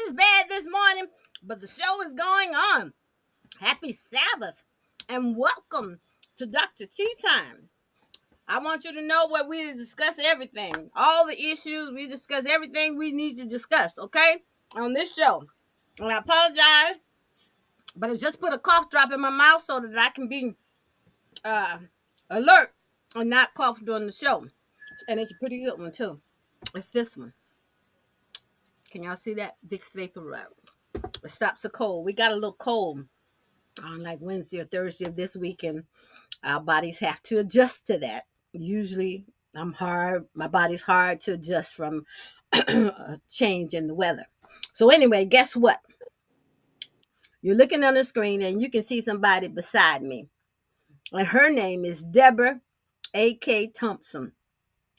is bad this morning, but the show is going on. Happy Sabbath and welcome to Dr. T.E.A. I want you to know where we discuss everything, all the issues. We discuss everything we need to discuss, okay, on this show. And I apologize, but I just put a cough drop in my mouth so that I can be uh, alert and not cough during the show. And it's a pretty good one, too. It's this one. Can y'all see that? Vicks Vapor Rub. It stops the cold. We got a little cold on like Wednesday or Thursday of this week, and our bodies have to adjust to that. Usually, my body's hard to adjust from a change in the weather. So, anyway, guess what? You're looking on the screen and you can see somebody beside me. And her name is Debra, A.K. Thompson.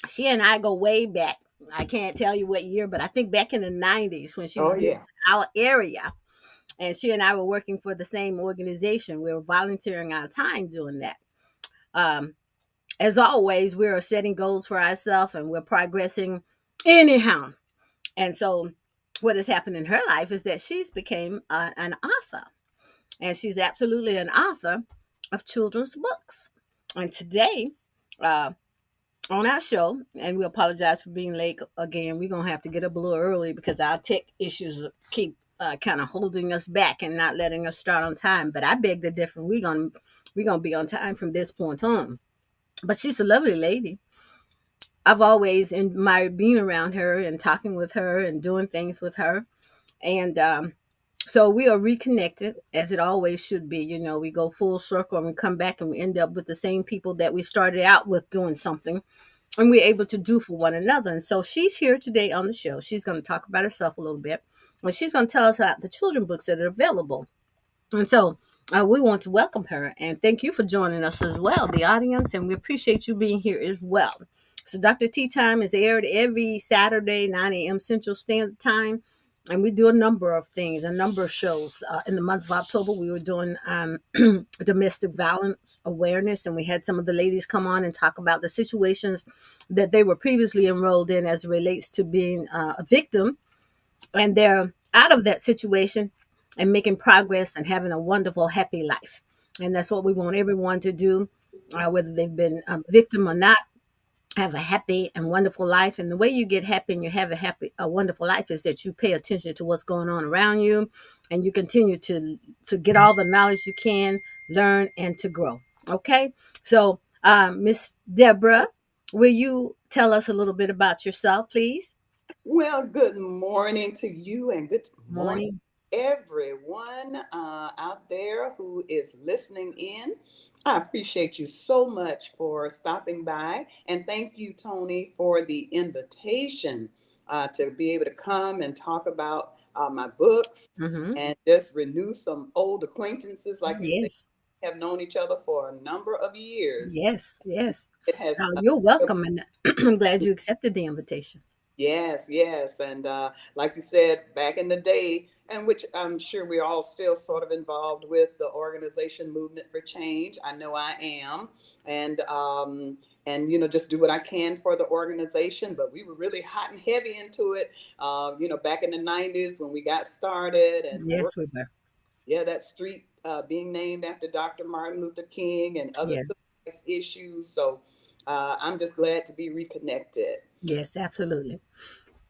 She and I go way back. I can't tell you what year, but I think back in the 90s when she was in our area. And she and I were working for the same organization. We were volunteering our time doing that. As always, we are setting goals for ourselves and we're progressing anyhow. And so what has happened in her life is that she's became an author. And she's absolutely an author of children's books. And today, on our show, and we apologize for being late again. We're going to have to get up a little early because our tech issues keep kind of holding us back and not letting us start on time. But I beg to differ. We're gonna be on time from this point on. But she's a lovely lady. I've always admired being around her and talking with her and doing things with her. And so we are reconnected, as it always should be. You know, we go full circle and we come back and we end up with the same people that we started out with doing something and we're able to do for one another. And so she's here today on the show. She's going to talk about herself a little bit. And she's going to tell us about the children's books that are available. And so we want to welcome her. And thank you for joining us as well, the audience. And we appreciate you being here as well. So Dr. Tea Time is aired every Saturday, 9 a.m. Central Standard Time. And we do a number of things, a number of shows. In the month of October, we were doing domestic violence awareness, and we had some of the ladies come on and talk about the situations that they were previously enrolled in as it relates to being a victim, and they're out of that situation and making progress and having a wonderful, happy life. And that's what we want everyone to do, whether they've been a victim or not. Have a happy and wonderful life. And the way you get happy and you have a wonderful life is that you pay attention to what's going on around you and you continue to get all the knowledge you can, learn, and to grow. Okay. So, Miss Debra, will you tell us a little bit about yourself, please? Well, good morning to you and good morning, Morning. everyone out there who is listening in. I appreciate you so much for stopping by. And thank you, Tonie, for the invitation to be able to come and talk about my books Mm-hmm. and just renew some old acquaintances. Like you said, Yes. we have known each other for a number of years. Yes. Yes. It has You're welcome. And I'm glad you accepted the invitation. Yes, yes. And like you said, back in the day, and which I'm sure we're all still sort of involved with the organization Movement for Change. I know I am. And just do what I can for the organization. But we were really hot and heavy into it, back in the 90s when we got started. And Yes, we were. yeah, that street being named after Dr. Martin Luther King and other Yeah. civil rights issues. So I'm just glad to be reconnected. Yes, absolutely.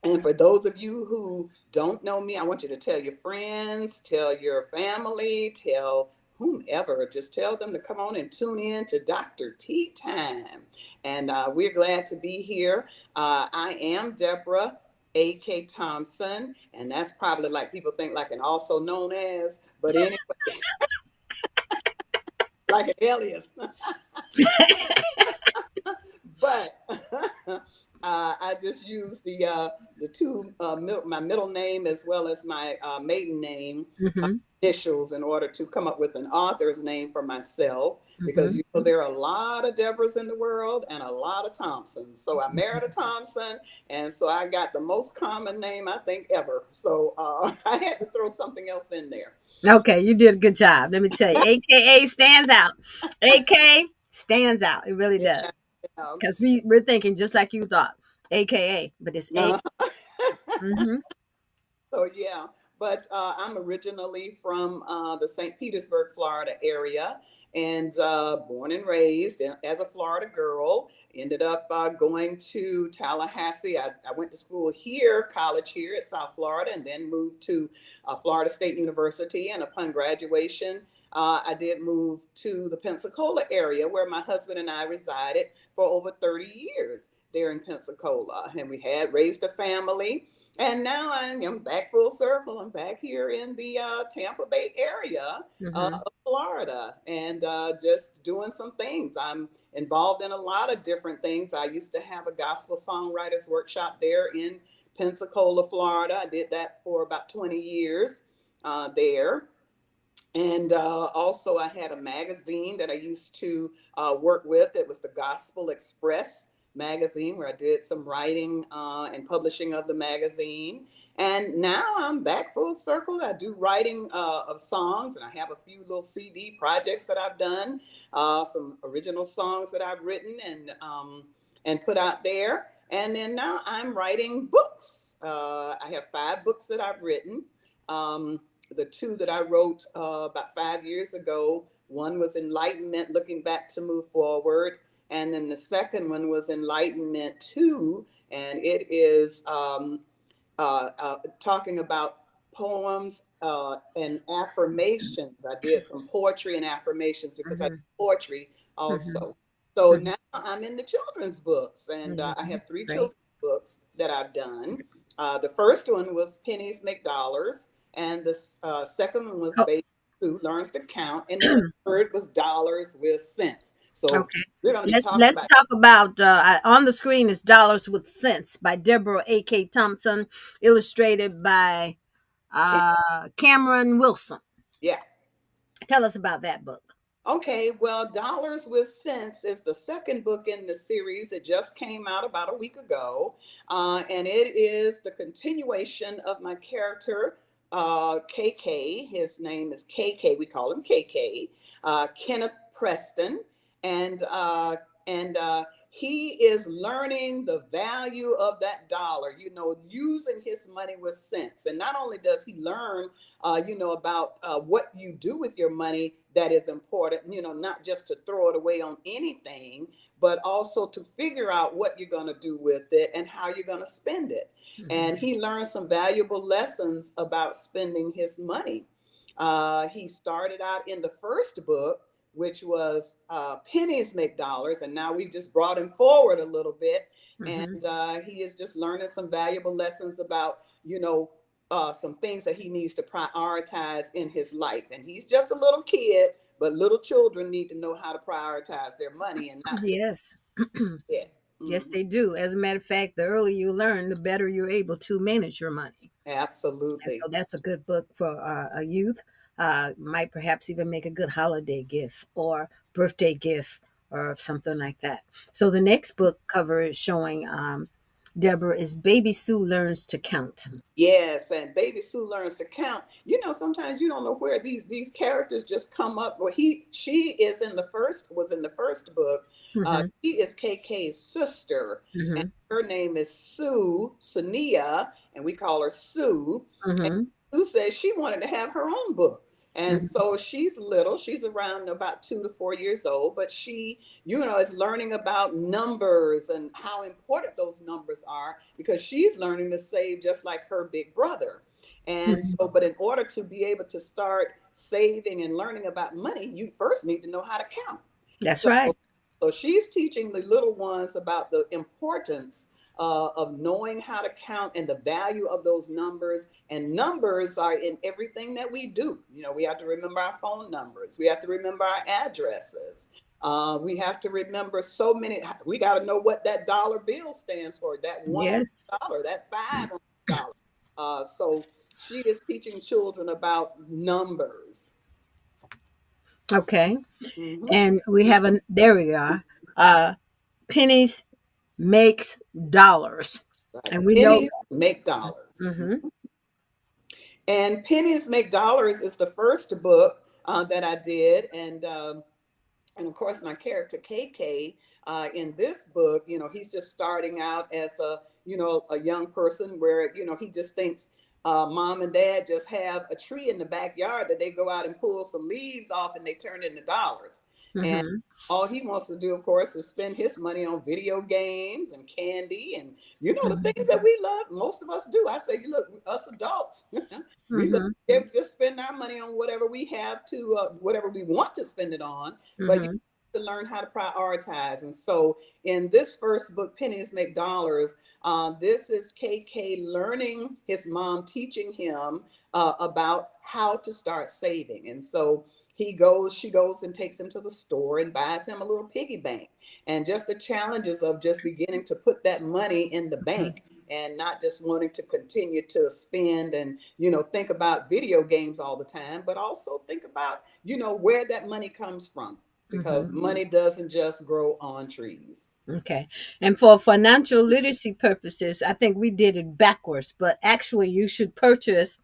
And for those of you who don't know me, I want you to tell your friends, tell your family, tell whomever, just tell them to come on and tune in to Dr. Tea Time. And we're glad to be here. I am Debra, A.K. Thompson, and that's probably like people think like an also known as, but anyway, like an alias. But I just use the two my middle name as well as my maiden name Mm-hmm. initials in order to come up with an author's name for myself, because Mm-hmm. there are a lot of Debras in the world and a lot of Thompsons. So I married a Thompson, and so I got the most common name I think ever. So I had to throw something else in there. Okay, you did a good job. Let me tell you, AKA stands out. AK stands out. It really Yeah. does. Because we're thinking just like you thought, AKA, but it's A. Uh, Mm-hmm. so yeah, but I'm originally from the St. Petersburg, Florida area, and born and raised as a Florida girl. Ended up going to Tallahassee. I went to school here, college here at South Florida, and then moved to Florida State University. And upon graduation, I did move to the Pensacola area where my husband and I resided for over 30 years there in Pensacola. And we had raised a family. And now I'm back full circle. I'm back here in the Tampa Bay area Mm-hmm. of Florida, and just doing some things. I'm involved in a lot of different things. I used to have a gospel songwriters workshop there in Pensacola, Florida. I did that for about 20 years there. And also, I had a magazine that I used to work with. It was the Gospel Express magazine, where I did some writing and publishing of the magazine. And now I'm back full circle. I do writing of songs, and I have a few little CD projects that I've done, some original songs that I've written and put out there. And then now I'm writing books. I have 5 books that I've written. The 2 that I wrote about 5 years ago, one was Enlightenment, Looking Back to Move Forward. And then the second one was Enlightenment 2, and it is talking about poems and affirmations. I did some poetry and affirmations because I do Mm-hmm. poetry Mm-hmm. also. So Mm-hmm. now I'm in the children's books, and I Mm-hmm. have 3 Great. children's books that I've done. The first one was Pennies Make Dollars, and the second one was Oh, Baby Sue Learns to Count, and then the third was Dollars with Sense. So okay. we're going to be talking Let's about. talk about on the screen is Dollars with Sense by Debra A.K. Thompson, illustrated by Cameron Wilson. Yeah. Tell us about that book. Okay, well, Dollars with Sense is the second book in the series. It just came out about a week ago, and it is the continuation of my character, KK. His name is KK. We call him KK, Kenneth Preston, and he is learning the value of that dollar. Using his money with sense. And not only does he learn about what you do with your money that is important, not just to throw it away on anything, but also to figure out what you're going to do with it and how you're going to spend it. Mm-hmm. And he learned some valuable lessons about spending his money. He started out in the first book, which was Pennies Make Dollars, and now we've just brought him forward a little bit. Mm-hmm. And he is just learning some valuable lessons about, some things that he needs to prioritize in his life. And he's just a little kid, but little children need to know how to prioritize their money and not just Yes. it. Yes, Mhm. they do. As a matter of fact, the earlier you learn, the better you're able to manage your money. And so Absolutely. that's a good book for a youth. Might perhaps even make a good holiday gift or birthday gift or something like that. So the next book cover is showing Deborah is Baby Sue Learns to Count. Yes, and Baby Sue Learns to Count. Sometimes you don't know where these characters just come up. Well, she is in the first book. Mm-hmm. She is KK's sister, and Mm-hmm. her name is Sue Sania, and we call her Sue. And Mm-hmm. Sue says she wanted to have her own book. And Mm-hmm. so she's little, she's around about 2 to 4 years old, but she, is learning about numbers and how important those numbers are because she's learning to save just like her big brother. And Mm-hmm. so, but in order to be able to start saving and learning about money, you first need to know how to count. That's So, right. so she's teaching the little ones about the importance of knowing how to count and the value of those numbers. And numbers are in everything that we do. We have to remember our phone numbers. We have to remember our addresses. We have to remember so many. We got to know what that dollar bill stands for. That Yes. $1, that $5. So she is teaching children about numbers. Okay. Mhm. And we have there we are. Uh, Pennies makes dollars. Right. And we know. Pennies make dollars. Mm-hmm. And Pennies Make Dollars is the first book that I did, and of course my character KK in this book, he's just starting out as a young person where he just thinks mom and dad just have a tree in the backyard that they go out and pull some leaves off and they turn into dollars. And Mm-hmm. all he wants to do, of course, is spend his money on video games and candy and the things that we love. Most of us do. I say, look, us adults, we look Mm-hmm. just spend our money on whatever we have to, whatever we want to spend it on. But you Mm-hmm. have to learn how to prioritize. And so, in this first book, Pennies Make Dollars, this is KK learning, his mom teaching him about how to start saving. And so she goes and takes him to the store and buys him a little piggy bank. And just the challenges of just beginning to put that money in the bank and not just wanting to continue to spend and, think about video games all the time, but also think about, where that money comes from, because Mm-hmm. money doesn't just grow on trees. Okay. And for financial literacy purposes, I think we did it backwards, but actually, you should purchase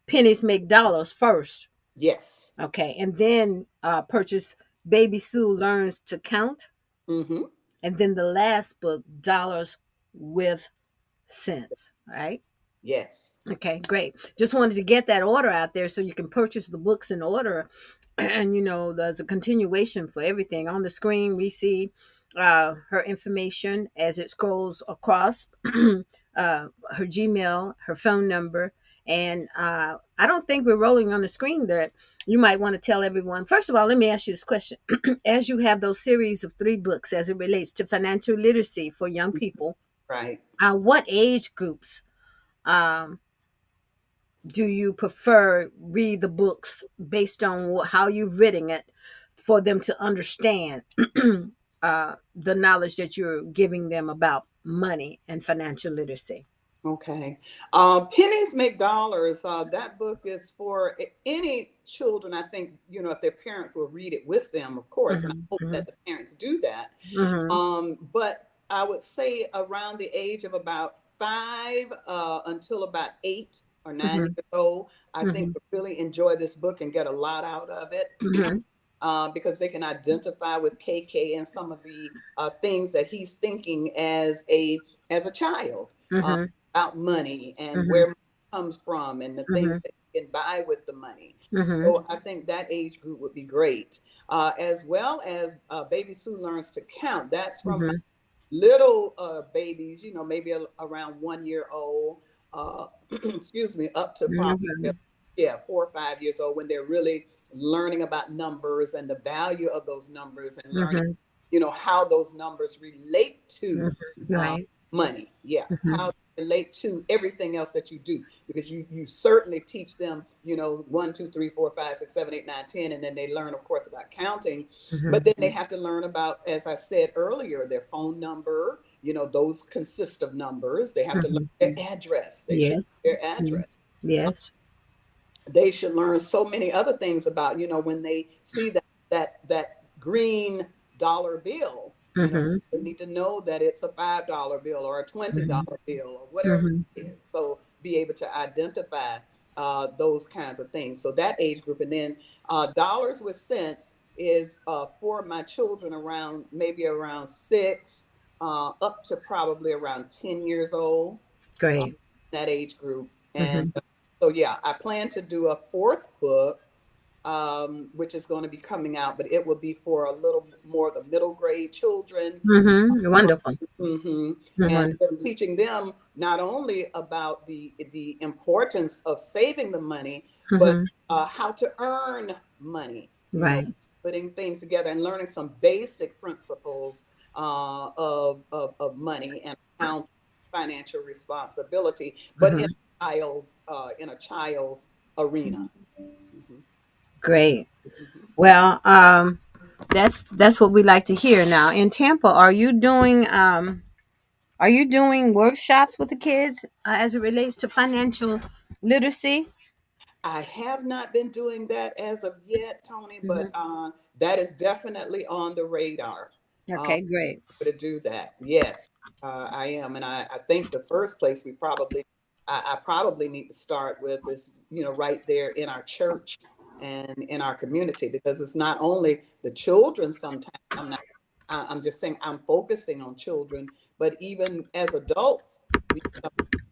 Pennies Make Dollars first. Yes. Okay. And then purchase Baby Sue Learns to Count. Mm-hmm. And then the last book, Dollars with Sense. Right. Yes. Okay, great. Just wanted to get that order out there so you can purchase the books in order. And, there's a continuation for everything. On the screen, we see her information as it scrolls across her Gmail, her phone number. And I don't think we're rolling on the screen there. You might want to tell everyone. First of all, let me ask you this question. As you have those series of 3 books as it relates to financial literacy for young people, Right. what age groups um, do you prefer read the books based on how you've written it for them to understand the knowledge that you're giving them about money and financial literacy? Okay. Pennies Make Dollars. That book is for any children. I think, if their parents will read it with them, of course, and I Hmm. hope that the parents do that. Hmm. But I would say around the age of about 5 until about 8 or 9 years Hmm. old, I think Hmm. will really enjoy this book and get a lot out of it. Hmm. Because they can identify with KK and some of the things that he's thinking as a child, uh, Hmm. about money and Hmm. where money comes from and the things Hmm. that you can buy with the money. Hmm. So I think that age group would be great, as well as Baby Sue Learns to Count. That's from Hmm. little babies, maybe around 1 year old, excuse me, up to probably, Hmm. yeah, 4 or 5 years old, when they're really learning about numbers and the value of those numbers and learning, Hmm. how those numbers relate Hmm. to uh, Right. money. Yeah, Hmm. how they relate to everything else that you do, because you certainly teach them, 1, 2, 3, 4, 5, 6, 7, 8, 9, 10, and then they learn, of course, about counting. But Hmm. then they have to learn about, as I said earlier, their phone number. Those consist of numbers. They have to learn Hmm. their address. They should Yes. know their address. Yes. Yes. They should learn so many other things about, when they see that green dollar bill, Hmm. they need to know that it's a $5 bill or a twenty Hmm. dollar bill or whatever Hmm. it is. So be able to identify those kinds of things. So that age group, and then dollars with cents is for my children around, maybe around 6 up to probably around 10 years old, uh, Great. that age group. And Hmm. so, yeah, I plan to do a fourth book, which is going to be coming out, but it will be for a little more of the middle grade children. Hmm. Wonderful. Hmm. And Wonderful. teaching them not only about the importance of saving the money, but Hmm. how to earn money. Right. Putting things together and learning some basic principles of money and account financial responsibility, but Hmm. in a child's arena. Mhm. Great. Mhm. Well, that's what we like to hear. Now in Tampa, are you doing workshops with the kids as it relates to financial literacy? I have not been doing that as of yet, Tony, but Hmm. that is definitely on the radar. Uh, Okay, great. to do that, yes, I am, and I think the first place I probably need to start with is, right there in our church and in our community, because it's not only the children. Sometimes I'm just saying I'm focusing on children, but even as adults, we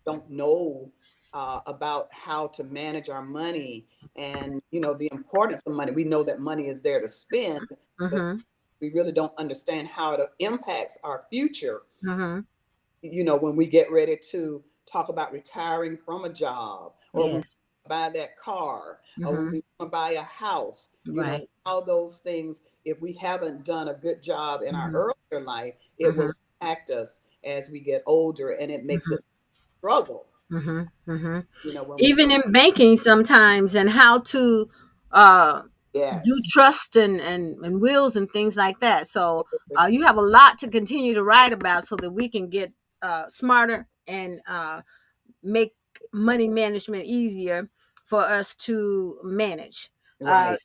don't know about how to manage our money and, the importance of money. We know that money is there to spend, but Mm-hmm. we really don't understand how it impacts our future. Mm-hmm. When we get ready to talk about retiring from a job, or when we Yes. buy that car, or when Mm-hmm. we want to buy a house, Right. how those things, if we haven't done a good job in our Mm-hmm. earlier life, it Mm-hmm. will impact us as we get older, and it makes Mm-hmm. it struggle, Mm-hmm. Mm-hmm. when we Even say, in banking sometimes, and how to uh, do yes, trust and wills and things like that. So you have a lot to continue to write about so that we can get smarter and make money management easier for us to manage. right.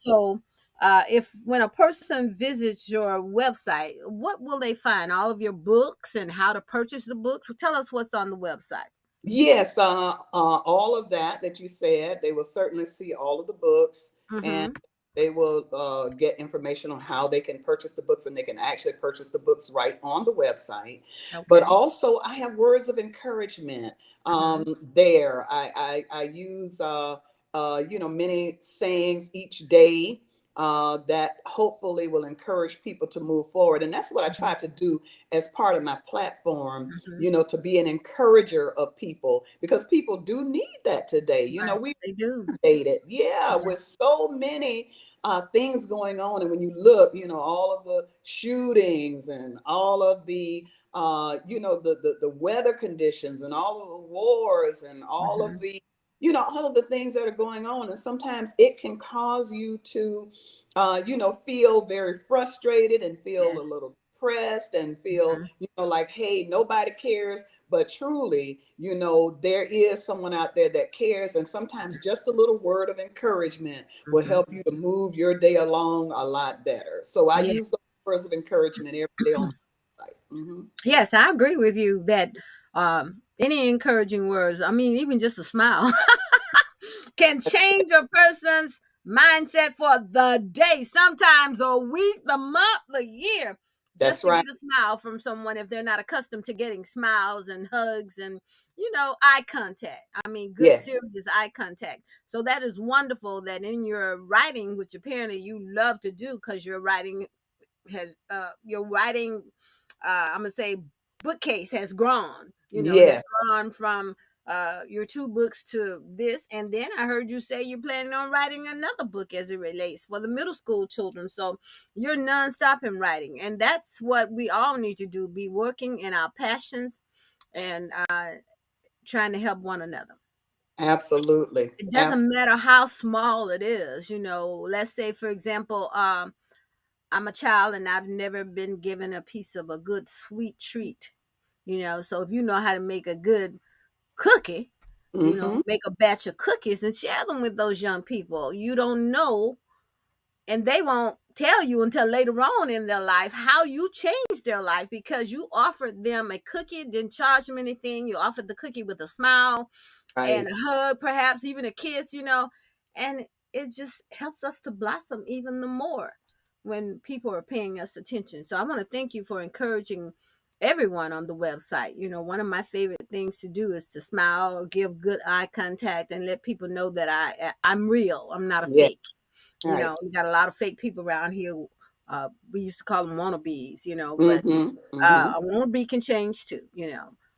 If when a person visits your website, what will they find? All of your books and how to purchase the books? Tell us what's on the website. Yes, all of that you said, they will certainly see all of the books, and Mm-hmm. they will get information on how they can purchase the books, and they can actually purchase the books right on the website. But Okay. also, I have words of encouragement Mm-hmm. there. I use many sayings each day that hopefully will encourage people to move forward, and that's what I try to do as part of my platform, Mm-hmm. to be an encourager of people, because people do need that today. Right. We They do. dated, yeah, Yeah. with so many things going on. And when you look, all of the shootings and all of the, the weather conditions and all of the wars and all Mm-hmm. of the, all of the things that are going on. And sometimes it can cause you to, feel very frustrated and feel a Yes. little depressed and feel, like, hey, nobody cares. But truly, there is someone out there that cares. And sometimes just a little word of encouragement will Mm-hmm. help you to move your day along a lot better. So I Yeah. use those words of encouragement every day on my site. Yes, I agree with you that any encouraging words, I mean, even just a smile can change a person's mindset for the day, sometimes a week, the month, the year, just That's to right. get a smile from someone if they're not accustomed to getting smiles and hugs and, eye contact. I mean, good, Yes. serious eye contact. So that is wonderful that in your writing, which apparently you love to do because your writing I'm gonna say bookcase has grown. It has Yes. gone from your two books to this, and then I heard you say you're planning on writing another book as it relates for the middle school children. So you're nonstop in writing, and that's what we all need to do: be working in our passions and trying to help one another. Absolutely. It doesn't Absolutely. matter how small it is. Let's say, for example, I'm a child and I've never been given a piece of a good sweet treat. So if you know how to make a good cookie, Hmm. make a batch of cookies and share them with those young people. You don't know, and they won't tell you until later on in their life how you changed their life because you offered them a cookie, didn't charge them anything. You offered the cookie with a smile and Right. a hug, perhaps even a kiss, and it just helps us to blossom even the more when people are paying us attention. So I want to thank you for encouraging everyone on the website. One of my favorite things to do is to smile, give good eye contact, and let people know that I'm real. I'm not a Yeah. fake. Right. We got a lot of fake people around here. We used to call them wannabes, but Hmm. Hmm. a wannabe can change too.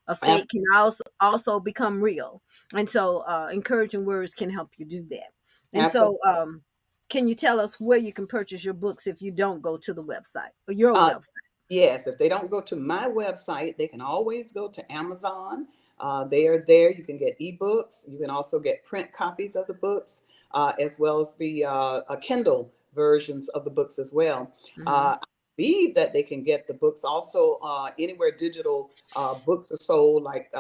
A fake Absolutely. can also become real, and so encouraging words can help you do that. And Absolutely. so, can you tell us where you can purchase your books if you don't go to the website or your Uh, website? yes, if they don't go to my website, they can always go to Amazon. They are there. You can get ebooks. You can also get print copies of the books, as well as the Kindle versions of the books as well. Mm-hmm. I believe that they can get the books also anywhere digital books are sold, like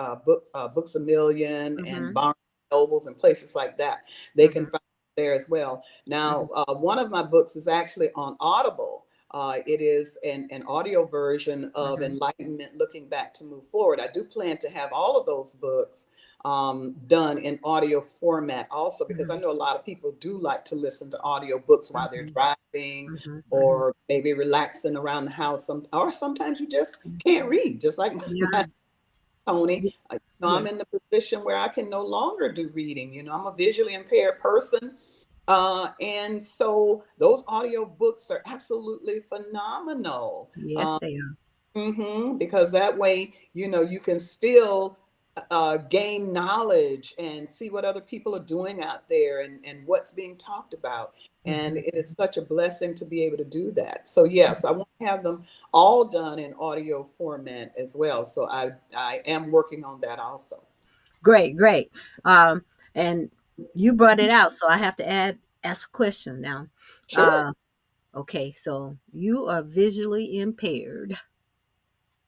Books a Million and Mm-hmm. Barnes and Nobles and places like that. They can Mm-hmm. find it there as well. Mm-hmm. Now, one of my books is actually on Audible. It is an audio version of Mm-hmm. Enlightenment Looking Back to Move Forward. I do plan to have all of those books done in audio format also, because I know a lot of people do like to listen to audio books while they're Mm-hmm. driving Mm-hmm. Mm-hmm. or maybe relaxing around the house. Or sometimes you just can't read, just like Yeah. my Tony. Y- I'm Yeah. in the position where I can no longer do reading. I'm a visually impaired person. And so those audio books are absolutely phenomenal. Yes, they are. Because that way, you can still gain knowledge and see what other people are doing out there, and what's being talked about. And Hmm. it is such a blessing to be able to do that. So yes, I want to have them all done in audio format as well. So I am working on that also. Great, great. And you brought it out, so I have to ask a question now. Sure. Uh, okay, so you are visually impaired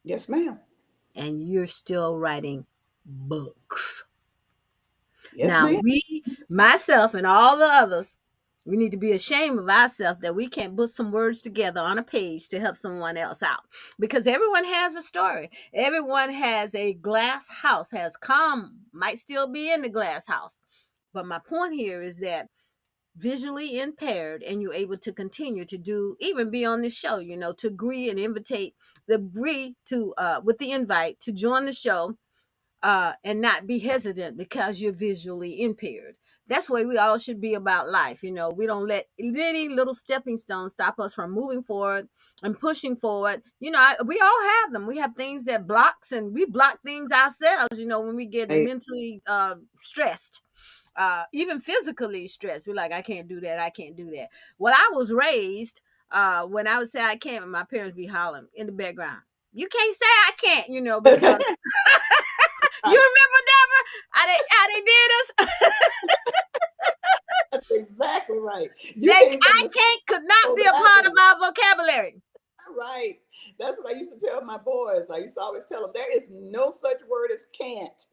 Yes, ma'am. and you're still writing books. Yes, Now, ma'am. myself, and all the others, we need to be ashamed of ourselves that we can't put some words together on a page to help someone else out. Because everyone has a story. Everyone has a glass house, has come, might still be in the glass house. But my point here is that visually impaired and you're able to continue to do, even be on this show, to agree and agree to with the invite to join the show, and not be hesitant because you're visually impaired. That's the way we all should be about life. We don't let any little stepping stones stop us from moving forward and pushing forward. We all have them. We have things that blocks, and we block things ourselves, when we get Right. mentally stressed, even physically stressed. We're like, I can't do that. I can't do that. Well, I was raised, when I would say I can't, my parents be hollering in the background. You can't say I can't, because you remember Debra? How they did us? That's exactly right. You That came from I the can't could not soul be that a I part of did. our vocabulary. Right. That's what I used to tell my boys. I used to always tell them there is no such word as can't.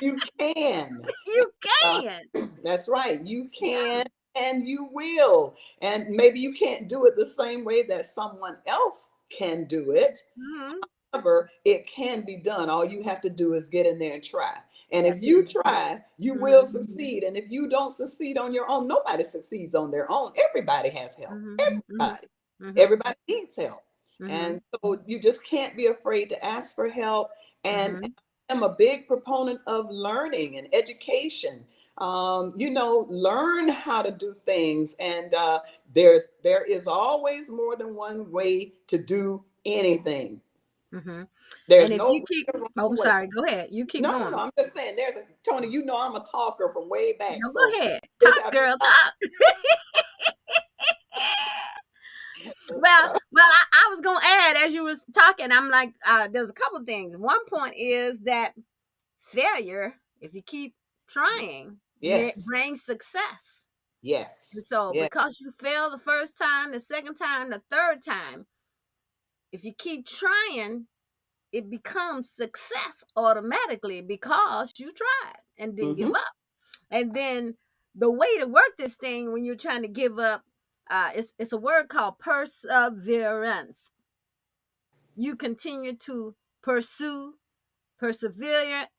You can. You Uh, can. that's right. You Yeah. can and you will. And maybe you can't do it the same way that someone else can do it. Hmm. However, it can be done. All you have to do is get in there and try. And if That's it. you try, you will Hmm. succeed. And if you don't succeed on your own, nobody succeeds on their own. Everybody has help. Hmm. Hmm. Everybody. Hmm. Everybody needs help. Hmm. And so you just can't be afraid to ask for help. And Hmm. I'm a big proponent of learning and education. Learn how to do things. And there is always more than one way to do anything. Hmm. There's And if no you right keep, or oh, wrong I'm way. sorry, go ahead. You keep No, no, no. going. I'm just saying. There's a Tony. I'm a talker from way back, No, so go ahead. just Talk, have to girl, talk. talk. Well, I was gonna add as you was talking. I'm like, there's a couple things. One point is that failure, if you keep trying, Yes, brings success. And yes, so, yes. because you fail the first time, the second time, the third time, if you keep trying, it becomes success automatically because you tried and didn't give Mm-hmm. up. And then the way to work this thing when you're trying to give up, it's a word called perseverance. You continue to pursue, persevere,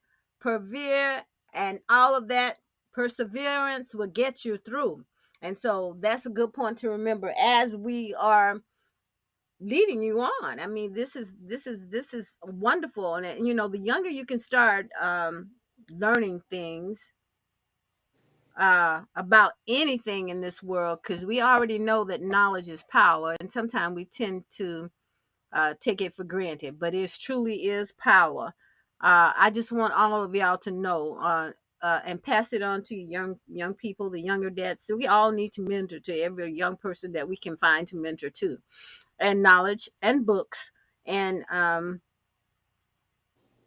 persevere, and all of that perseverance will get you through. And so that's a good point to remember as we are leading you on. I mean, this is wonderful, and the younger you can start learning things about anything in this world, because we already know that knowledge is power, and sometimes we tend to take it for granted, but it truly is power. I just want all of y'all to know, and pass it on to young people, the younger dads. So we all need to mentor to every young person that we can find to mentor to, and knowledge and books and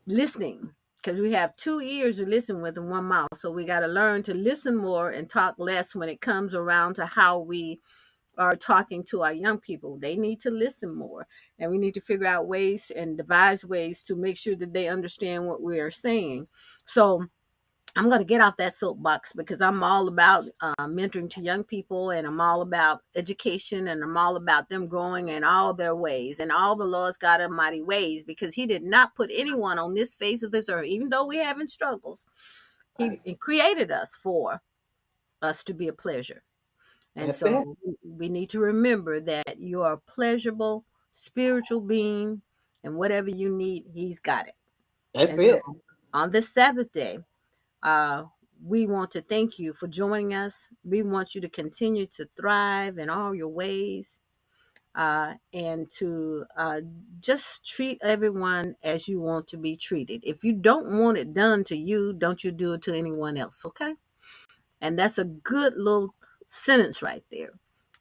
listening, because we have two ears to listen with and one mouth. So we got to learn to listen more and talk less when it comes around to how we are talking to our young people. They need to listen more, and we need to figure out ways and devise ways to make sure that they understand what we are saying. So I'm going to get off that soapbox, because I'm all about mentoring to young people, and I'm all about education, and I'm all about them growing in all their ways and all the Lord's God Almighty ways, because He did not put anyone on this face of this earth, even though we're having struggles. He Right. created us for us to be a pleasure. And That's it. so we need to remember that you are a pleasurable spiritual being, and whatever you need, He's got it. That's And so it. on this Sabbath day, uh, we want to thank you for joining us. We want you to continue to thrive in all your ways, and to just treat everyone as you want to be treated. If you don't want it done to you, don't you do it to anyone else, okay? And that's a good little sentence right there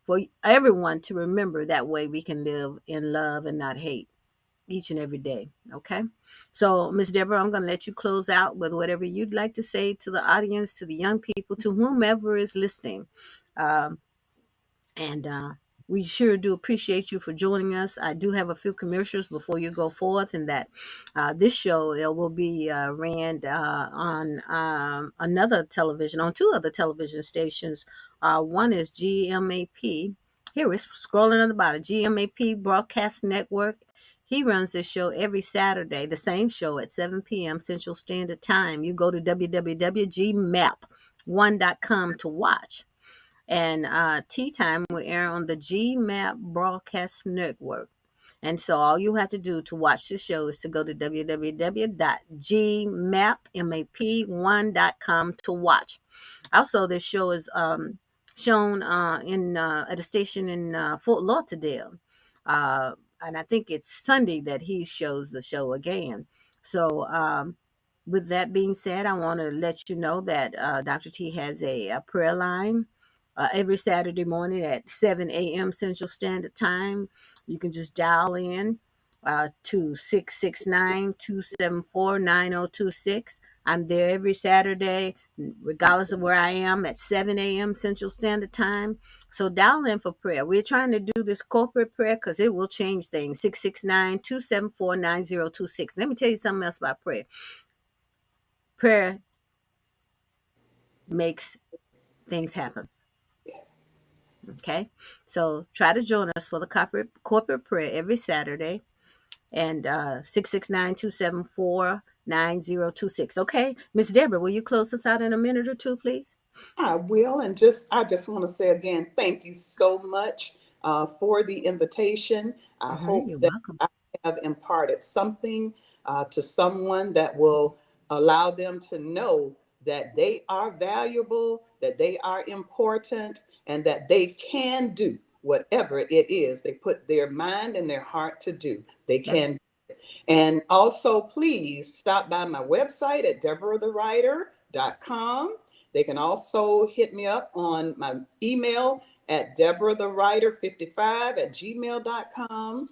for everyone to remember. That way we can live in love and not hate each and every day. Okay. So, Miss Deborah, I'm going to let you close out with whatever you'd like to say to the audience, to the young people, to whomever is listening. Um, and we sure do appreciate you for joining us. I do have a few commercials before you go forth, and that this show will be ran on another television, on two other television stations. One is GMAP. Here it's scrolling on the bottom. GMAP Broadcast Network. He runs this show every Saturday, the same show at 7 p.m. Central Standard Time. You go to www.gmap1.com to watch. And Tea Time will air on the GMAP Broadcast Network. And so all you have to do to watch the show is to go to www.gmap1.com to watch. Also, this show is shown in at a station in Fort Lauderdale. Uh, and I think it's Sunday that he shows the show again. So, with that being said, I want to let you know that Dr. T has a prayer line every Saturday morning at 7 a.m. Central Standard Time. You can just dial in to 669-274-9026. I'm there every Saturday, regardless of where I am, at 7 a.m. Central Standard Time. So dial in for prayer. We're trying to do this corporate prayer because it will change things. 669-274-9026. Let me tell you something else about prayer. Prayer makes things happen. Yes. Okay. So try to join us for the corporate prayer every Saturday, and 669-274-9026. Okay. Miss Deborah, will you close us out in a minute or two, please? I will, and I just want to say again, thank you so much for the invitation. I hope You're that welcome. I have imparted something to someone that will allow them to know that they are valuable, that they are important, and that they can do whatever it is they put their mind and their heart to do. They That's can. And also, please stop by my website at deborahthewriter.com. They can also hit me up on my email at deborahthewriter55@gmail.com.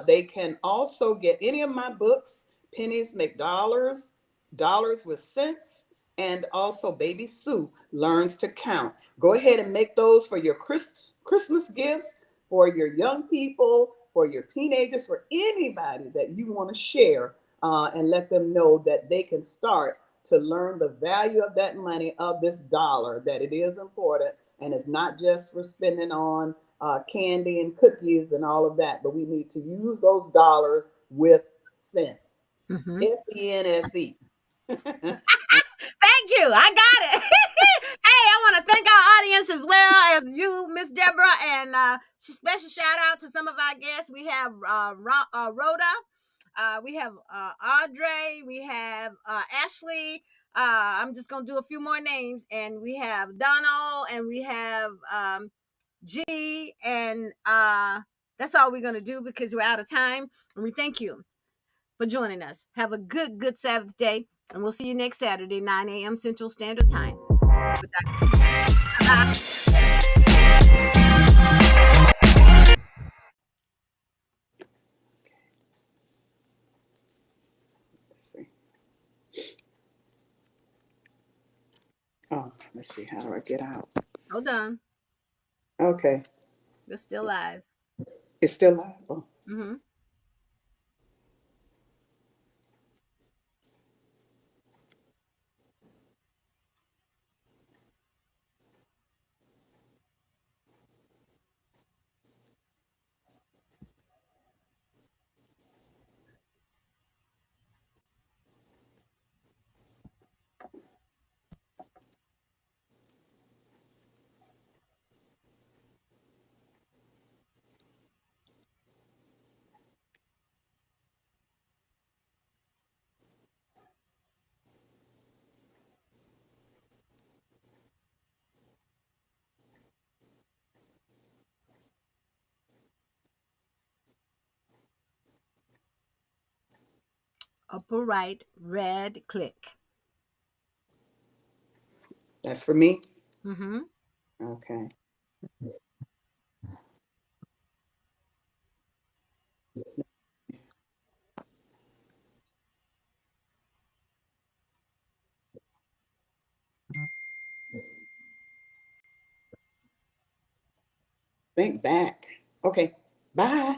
They can also get any of my books, Pennies Make Dollars, Dollars with Sense, and also Baby Sue Learns to Count. Go ahead and make those for your Christmas gifts, for your young people, for your teenagers, for anybody that you want to share, and let them know that they can start to learn the value of that money, of this dollar, that it is important. And it's not just for spending on candy and cookies and all of that, but we need to use those dollars with sense. mm-hmm. SENSE. Thank you. I got it. Hey, I want to thank our audience as well as you, Miss Deborah, and special shout out to some of our guests. We have Rhoda, we have Audrey, we have Ashley. I'm just gonna do a few more names, and we have Donald, and we have G, and that's all we're gonna do because we're out of time. And we thank you for joining us. Have a good Sabbath day, and we'll see you next Saturday, 9 a.m. Central Standard Time. Let's see. Oh, let's see. How do I get out? Hold on. Okay. We're still live. It's still live. Oh. Mm-hmm. Upper right, red click. That's for me? Mm-hmm. Okay. Think back. Okay. Bye.